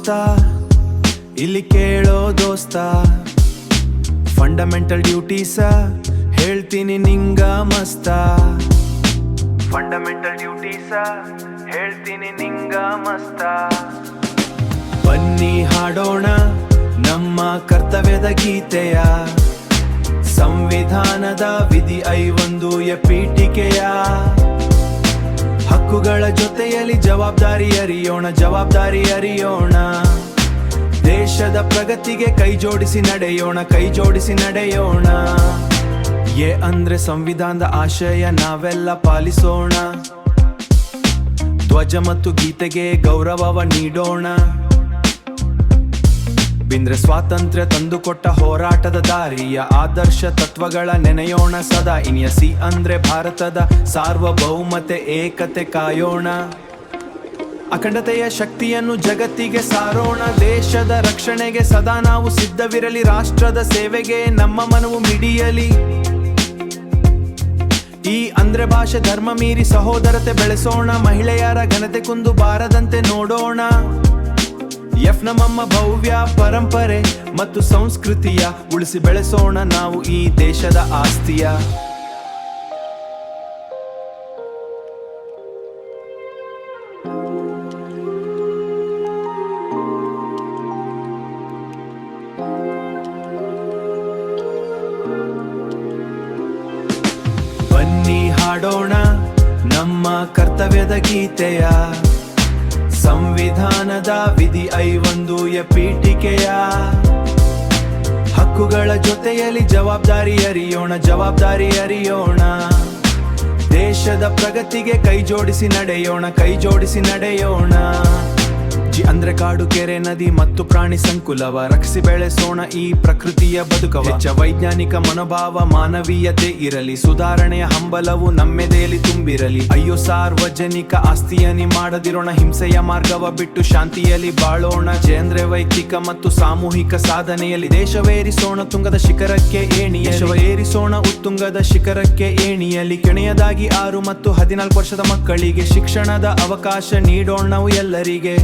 ದೋಸ್ತ ಇಲ್ಲಿ ಕೇಳೋ ದೋಸ್ತ, ಫಂಡಮೆಂಟಲ್ ಡ್ಯೂಟೀಸ ಹೇಳ್ತೀನಿ ನಿಂಗ ಮಸ್ತ. ಫಂಡಮೆಂಟಲ್ ಡ್ಯೂಟೀಸ ಹೇಳ್ತೀನಿ ನಿಂಗ ಮಸ್ತ. ಬನ್ನಿ ಹಾಡೋಣ ನಮ್ಮ ಕರ್ತವ್ಯದ ಗೀತೆಯ, ಸಂವಿಧಾನದ ವಿಧಿ 51 ಪೀಠಿಕೆಯ. ಹಕ್ಕುಗಳ ಜೊತೆಯಲ್ಲಿ ಜವಾಬ್ದಾರಿ ಅರಿಯೋಣ, ಜವಾಬ್ದಾರಿ ಅರಿಯೋಣ. ದೇಶದ ಪ್ರಗತಿಗೆ ಕೈ ಜೋಡಿಸಿ ನಡೆಯೋಣ, ಕೈ ಜೋಡಿಸಿ ನಡೆಯೋಣ. ಅಂದ್ರೆ ಸಂವಿಧಾನದ ಆಶಯ ನಾವೆಲ್ಲ ಪಾಲಿಸೋಣ. ಧ್ವಜ ಮತ್ತು ಗೀತೆಗೆ ಗೌರವವ ನೀಡೋಣ. ಬಿಂದ್ರೆ ಸ್ವಾತಂತ್ರ್ಯ ತಂದುಕೊಟ್ಟ ಹೋರಾಟದ ದಾರಿಯ ಆದರ್ಶ ತತ್ವಗಳ ನೆನೆಯೋಣ ಸದಾ. ಇನಿಯ ಸಿ ಅಂದ್ರೆ ಭಾರತದ ಸಾರ್ವಭೌಮತೆ ಏಕತೆ ಕಾಯೋಣ. ಅಖಂಡತೆಯ ಶಕ್ತಿಯನ್ನು ಜಗತ್ತಿಗೆ ಸಾರೋಣ. ದೇಶದ ರಕ್ಷಣೆಗೆ ಸದಾ ನಾವು ಸಿದ್ಧವಿರಲಿ. ರಾಷ್ಟ್ರದ ಸೇವೆಗೆ ನಮ್ಮ ಮನವು ಮಿಡಿಯಲಿ. ಈ ಅಂದ್ರೆ ಭಾಷೆ ಧರ್ಮ ಮೀರಿ ಸಹೋದರತೆ ಬೆಳೆಸೋಣ. ಮಹಿಳೆಯರ ಘನತೆ ಕುಂದು ಬಾರದಂತೆ ನೋಡೋಣ. ನಮ್ಮ ಭವ್ಯ ಪರಂಪರೆ ಮತ್ತು ಸಂಸ್ಕೃತಿಯ ಉಳಿಸಿ ಬೆಳೆಸೋಣ ನಾವು ಈ ದೇಶದ ಆಸ್ತಿಯ. ಬನ್ನಿ ಹಾಡೋಣ ನಮ್ಮ ಕರ್ತವ್ಯದ ಗೀತೆಯ, ಸಂವಿಧಾನದ ವಿಧಿ 51 ಪೀಠಿಕೆಯ. ಹಕ್ಕುಗಳ ಜೊತೆಯಲ್ಲಿ ಜವಾಬ್ದಾರಿ ಅರಿಯೋಣ, ಜವಾಬ್ದಾರಿ ಅರಿಯೋಣ. ದೇಶದ ಪ್ರಗತಿಗೆ ಕೈ ಜೋಡಿಸಿ ನಡೆಯೋಣ, ಕೈ ಜೋಡಿಸಿ ನಡೆಯೋಣ. ಅಂದ್ರೆ ಕಾಡು, ಕೆರೆ, ನದಿ ಮತ್ತು ಪ್ರಾಣಿ ಸಂಕುಲವ ರಕ್ಷಿಸಿ ಬೆಳೆಸೋಣ ಈ ಪ್ರಕೃತಿಯ ಬದುಕವ. ವೈಜ್ಞಾನಿಕ ಮನೋಭಾವ ಮಾನವೀಯತೆ ಇರಲಿ. ಸುಧಾರಣೆಯ ಹಂಬಲವು ನಮ್ಮೆದೆಯಲ್ಲಿ ತುಂಬಿರಲಿ. ಅಯ್ಯೋ ಸಾರ್ವಜನಿಕ ಆಸ್ತಿಯನಿ ಮಾಡದಿರೋಣ. ಹಿಂಸೆಯ ಮಾರ್ಗವ ಬಿಟ್ಟು ಶಾಂತಿಯಲ್ಲಿ ಬಾಳೋಣ. ಅಂದ್ರೆ ವೈಯಕ್ತಿಕ ಮತ್ತು ಸಾಮೂಹಿಕ ಸಾಧನೆಯಲ್ಲಿ ದೇಶವೇರಿಸೋಣ ತುಂಗದ ಶಿಖರಕ್ಕೆ ಏಣಿಯ. ಏರಿಸೋಣ ಉತ್ತುಂಗದ ಶಿಖರಕ್ಕೆ ಏಣಿಯಲ್ಲಿ. ಕೆಣೆಯದಾಗಿ 6 ಮತ್ತು 14 ವರ್ಷದ ಮಕ್ಕಳಿಗೆ ಶಿಕ್ಷಣದ ಅವಕಾಶ ನೀಡೋಣ ನಾವು ಎಲ್ಲರಿಗೆ.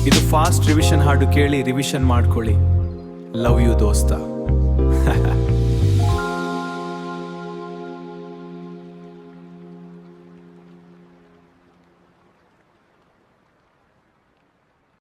ಇದು ಫಾಸ್ಟ್ ರಿವಿಷನ್ ಹಾಡು ಕೇಳಿ ರಿವಿಷನ್ ಮಾಡ್ಕೊಳ್ಳಿ. ಲವ್ ಯು ದೋಸ್ತ.